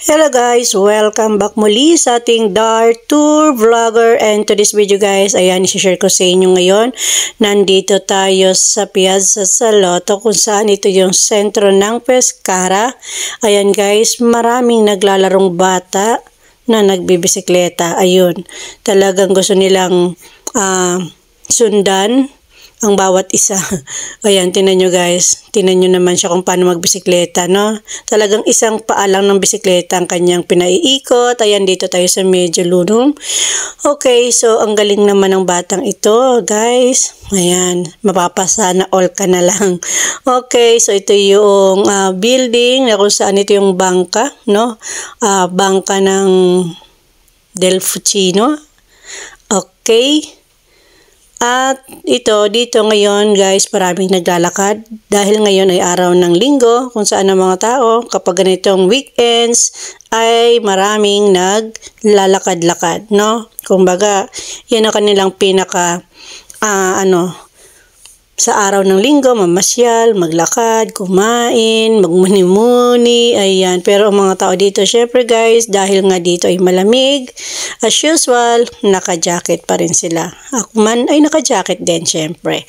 Hello guys! Welcome back muli sa ating Dart Tour Vlogger, and to this video guys, ayan, isi-share ko sa inyo ngayon. Nandito tayo sa Piazza Salotto kung saan ito yung sentro ng Pescara. Ayan guys, maraming naglalarong bata na nagbibisikleta. Ayun, talagang gusto nilang sundan ang bawat isa. Ayan, tinan nyo guys. Tinan nyo naman siya kung paano magbisikleta, no? Talagang isang paa lang ng bisikleta ang kanyang pinaiikot. Ayan, dito tayo sa medyo lunong. Okay, so ang galing naman ng batang ito, guys. Ayan, mapapasana all ka na lang. Okay, so ito yung building na kung saan ito yung bangka, no? Bangka ng Del Fucino. Okay. At ito, dito ngayon guys, maraming naglalakad dahil ngayon ay araw ng linggo kung saan ang mga tao kapag ganitong weekends ay maraming naglalakad-lakad, no? Kumbaga, yan ang kanilang pinaka sa araw ng linggo, mamasyal, maglakad, kumain, magmuni-muni, ayan. Pero ang mga tao dito, syempre guys, dahil nga dito ay malamig, as usual, naka-jacket pa rin sila. Ako man ay naka-jacket din, syempre.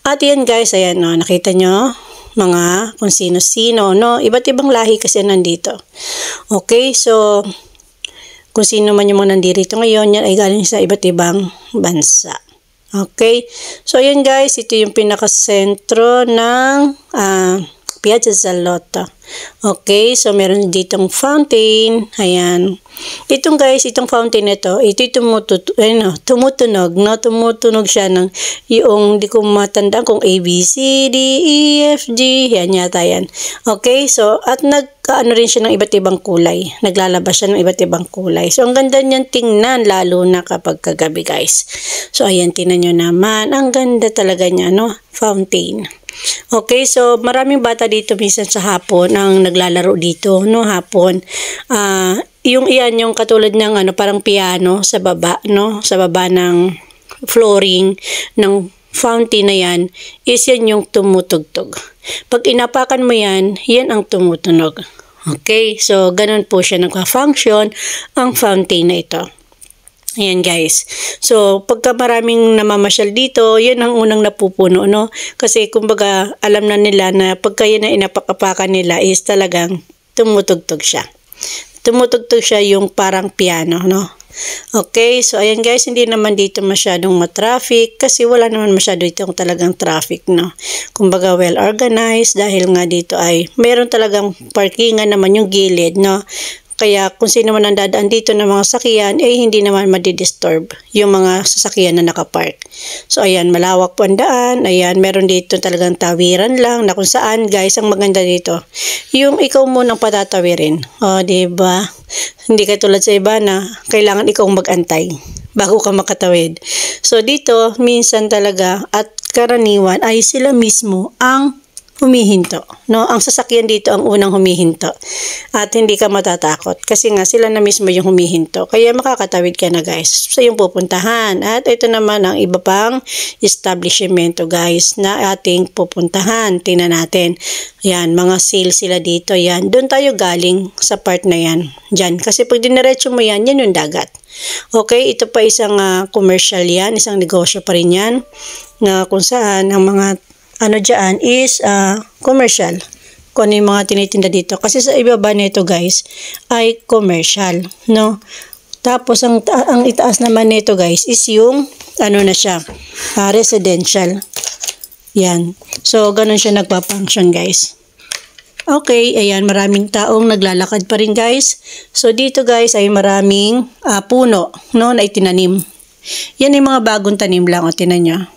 At yan guys, ayan, no, nakita nyo, mga kung sino-sino, no? Iba't ibang lahi kasi nandito. Okay, so, kung sino man yung mga nandito ngayon, yan ay galing sa iba't ibang bansa. Okay, so ayan guys, ito yung pinakasentro ng Piazza Salotto. Okay, so meron ditong fountain. Ayan. Itong guys, itong fountain nito, ito tumutunog, no? Tumutunog siya ng yung, di ko matandaan kung A, B, C, D, E, F, G. Yan yata yan. Okay, so at nagkaano rin siya ng iba't ibang kulay. Naglalabas siya ng iba't ibang kulay. So ang ganda niyan tingnan, lalo na kapag kagabi guys. So ayan, tingnan nyo naman. Ang ganda talaga niya, no? Fountain. Okay, so maraming bata dito minsan sa hapon ang naglalaro dito, no, hapon. Yung iyan, yung katulad ng parang piano sa baba, no, sa baba ng flooring ng fountain na yan, is yan yung tumutugtog. Pag inapakan mo yan, yan ang tumutunog. Okay, so ganun po siya nagka-function ang fountain na ito. Ayan guys. So, pagka maraming namamasyal dito, yan ang unang napupuno, no? Kasi kumbaga, alam na nila na pagka yan na inapakapakan nila is talagang tumutugtog siya. Tumutugtog siya yung parang piano, no? Okay, so ayan guys, hindi naman dito masyadong matraffic kasi wala naman masyado itong talagang traffic, no? Kumbaga well organized dahil nga dito ay meron talagang parkingan naman yung gilid, no? Kaya kung sino man ang dadaan dito ng mga sasakyan, eh hindi naman madidisturb yung mga sasakyan na nakapark. So ayan, malawak po ang daan. Ayan, meron dito talagang tawiran lang na kung saan guys, ang maganda dito, yung ikaw munang patatawirin. O, diba? Hindi katulad sa iba na kailangan ikaw mag-antay bago ka makatawid. So dito, minsan talaga at karaniwan ay sila mismo ang humihinto, no? Ang sasakyan dito ang unang humihinto at hindi ka matatakot kasi nga sila na mismo yung humihinto, kaya makakatawid ka na guys sa iyong pupuntahan. At ito naman ang iba pang establishmento guys na ating pupuntahan. Tingnan natin, yan, mga sale sila dito. Yan, doon tayo galing sa part na yan dyan, kasi pag diniretso mo yan, yan yung dagat. Okay, ito pa isang commercial yan, isang negosyo pa rin yan na kung saan ang mga dyan is commercial. Kung ano yung mga tinitinda dito. Kasi sa ibaba nito guys ay commercial, no? Tapos ang itaas naman nito guys is yung na siya, residential. Yan. So ganun siya nagpa-function guys. Okay, ayan, maraming taong naglalakad pa rin guys. So dito guys ay maraming puno, no, na itinanim. Yan yung mga bagong tanim lang, o tinan nyo.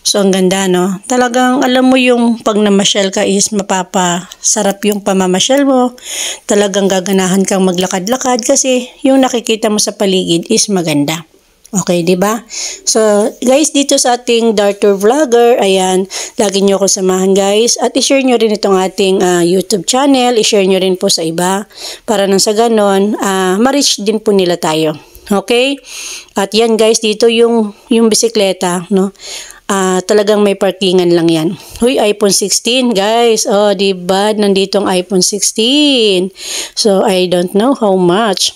So, ang ganda, no? Talagang, alam mo yung pag namasyal ka is mapapasarap yung pamamasyal mo. Talagang gaganahan kang maglakad-lakad kasi yung nakikita mo sa paligid is maganda. Okay, di ba? So, guys, dito sa ating Dart Tour Vlogger, ayan, lagi nyo ako samahan, guys. At i-share nyo rin itong ating YouTube channel. I-share nyo rin po sa iba para nang sa ganon, ma-reach din po nila tayo. Okay? At yan guys, dito yung bisikleta, no? talagang may parkingan lang yan. Huy, iPhone 16 guys. Oh, diba? Nandito ang iPhone 16. So, I don't know how much.